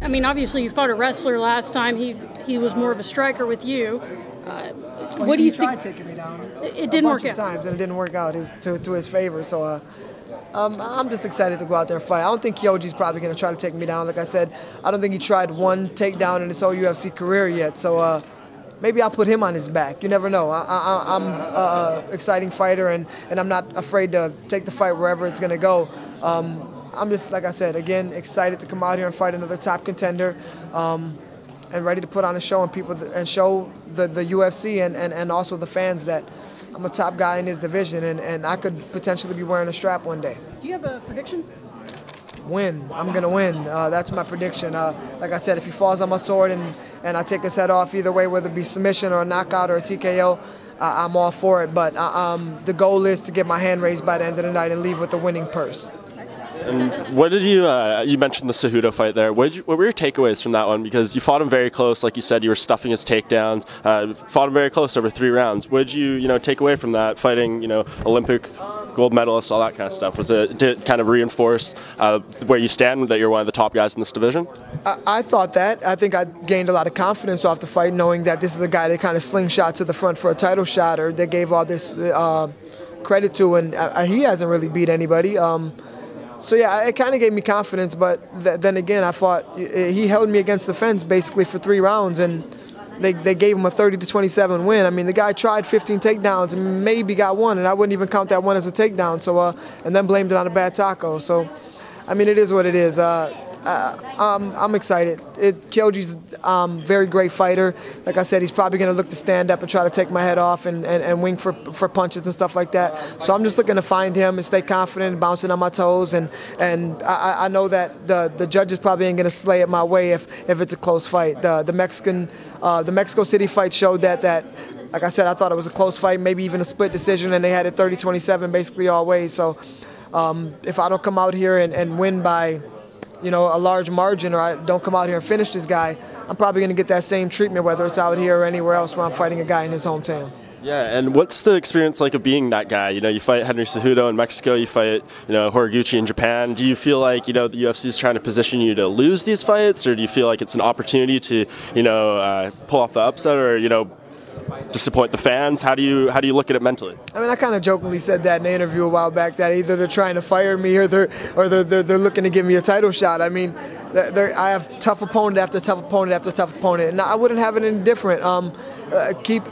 I mean, obviously you fought a wrestler last time. He was more of a striker with you. What do you think? He tried taking me down. It didn't work out. Times, and it didn't work out to his favor. So I'm just excited to go out there and fight. I don't think Kyoji's probably going to try to take me down. Like I said, I don't think he tried one takedown in his whole UFC career yet. So maybe I'll put him on his back. You never know. I'm an exciting fighter, and I'm not afraid to take the fight wherever it's going to go. I'm just, like I said, again, excited to come out here and fight another top contender, and ready to put on a show and show the UFC and also the fans that I'm a top guy in this division, and I could potentially be wearing a strap one day. Do you have a prediction? Win. I'm going to win. That's my prediction. Like I said, if he falls on my sword and I take his head off either way, whether it be submission or a knockout or a TKO, I'm all for it. But the goal is to get my hand raised by the end of the night and leave with a winning purse. And what did you mentioned the Cejudo fight there. What were your takeaways from that one? Because you fought him very close, like you said, you were stuffing his takedowns. Fought him very close over 3 rounds. What did you take away from that fighting? Olympic gold medalists, all that kind of stuff. Did it kind of reinforce where you stand, that you're one of the top guys in this division? I thought that. I think I gained a lot of confidence off the fight, knowing that this is a guy that kind of slingshot to the front for a title shot, or they gave all this credit to, and he hasn't really beat anybody. So yeah, it kind of gave me confidence, but then again, I fought. He held me against the fence basically for 3 rounds, and they gave him a 30-27 win. I mean, the guy tried 15 takedowns and maybe got one, and I wouldn't even count that one as a takedown. So and then blamed it on a bad taco. So, I mean, it is what it is. I'm excited. Kyoji's very great fighter. Like I said, he's probably going to look to stand up and try to take my head off and wing for punches and stuff like that. So I'm just looking to find him and stay confident and bouncing on my toes. And I know that the judges probably ain't going to slay it my way if it's a close fight. The Mexico City fight showed that. Like I said, I thought it was a close fight, maybe even a split decision, and they had it 30-27 basically all ways. So if I don't come out here and win by a large margin, or I don't come out here and finish this guy, I'm probably going to get that same treatment, whether it's out here or anywhere else where I'm fighting a guy in his hometown. Yeah, and what's the experience like of being that guy? You fight Henry Cejudo in Mexico, you fight, Horiguchi in Japan. Do you feel like, the UFC is trying to position you to lose these fights, or do you feel like it's an opportunity to, pull off the upset, or, disappoint the fans? How do you look at it mentally? I mean, I kind of jokingly said that in an interview a while back, that either they're trying to fire me or they're looking to give me a title shot. I mean, I have tough opponent after tough opponent after tough opponent, and I wouldn't have it any different.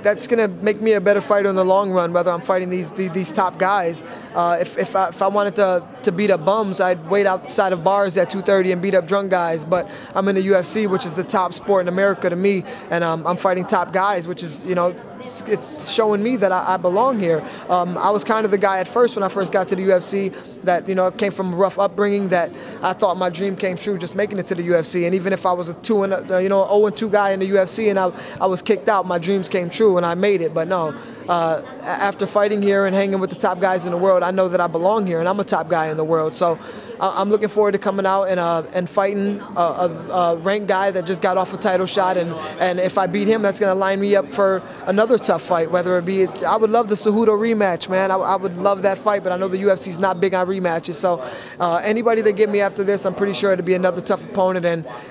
That's going to make me a better fighter in the long run, whether I'm fighting these top guys. If I wanted to beat up bums, I'd wait outside of bars at 2:30 and beat up drunk guys. But I'm in the UFC, which is the top sport in America to me, and I'm fighting top guys, which is, it's showing me that I belong here. I was kind of the guy at first when I first got to the UFC that, came from a rough upbringing, that I thought my dream came true just making it to the UFC. And even if I was a 0-2 guy in the UFC and I was kicked out, my dreams came true and I made it. But no, after fighting here and hanging with the top guys in the world, I know that I belong here and I'm a top guy in the world. So I'm looking forward to coming out and fighting a ranked guy that just got off a title shot, and if I beat him, that's going to line me up for another tough fight, whether it be, I would love the Cejudo rematch, man. I would love that fight, but I know the UFC's not big on rematches, so anybody they give me after this, I'm pretty sure it'll be another tough opponent,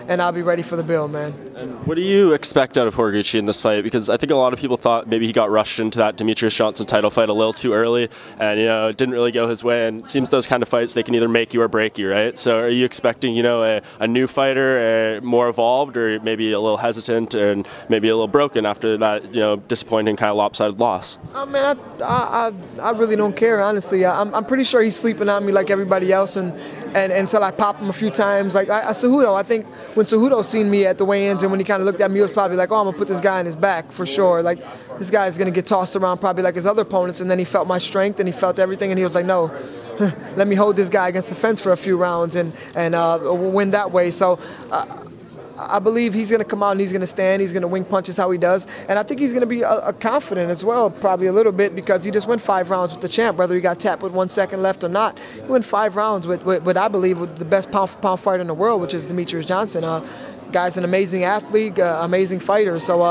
and I'll be ready for the bill, man. And what do you expect out of Horiguchi in this fight? Because I think a lot of people thought maybe he got rushed into that Demetrius Johnson title fight a little too early, and it didn't really go his way, and it seems those kind of fights, they can either make you or break you, right? So are you expecting, a new fighter, more evolved, or maybe a little hesitant and maybe a little broken after that, disappointing kind of lopsided loss? Man, I really don't care, honestly. I'm pretty sure he's sleeping on me like everybody else, and until I pop him a few times. Like Cejudo, I think when Cejudo seen me at the weigh-ins and when he kind of looked at me, he was probably like, oh, I'm going to put this guy on his back for sure. Like, this guy's going to get tossed around probably like his other opponents, and then he felt my strength and he felt everything, and he was like, no, let me hold this guy against the fence for a few rounds and win that way. So I believe he's going to come out and he's going to stand, he's going to wing punches how he does, and I think he's going to be confident as well, probably a little bit, because he just went 5 rounds with the champ, whether he got tapped with 1 second left or not. He went 5 rounds with I believe, with the best pound-for-pound fighter in the world, which is Demetrius Johnson. Guy's an amazing athlete, amazing fighter. So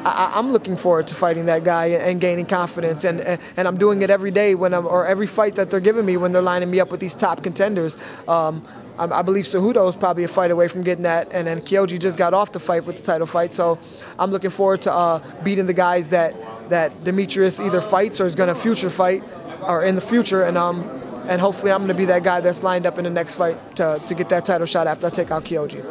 I'm looking forward to fighting that guy and gaining confidence. And I'm doing it every day or every fight that they're giving me when they're lining me up with these top contenders. I believe Cejudo is probably a fight away from getting that, and then Kyoji just got off the fight with the title fight. So I'm looking forward to beating the guys that Demetrius either fights or is going to future fight, or in the future, and hopefully I'm going to be that guy that's lined up in the next fight to get that title shot after I take out Kyoji.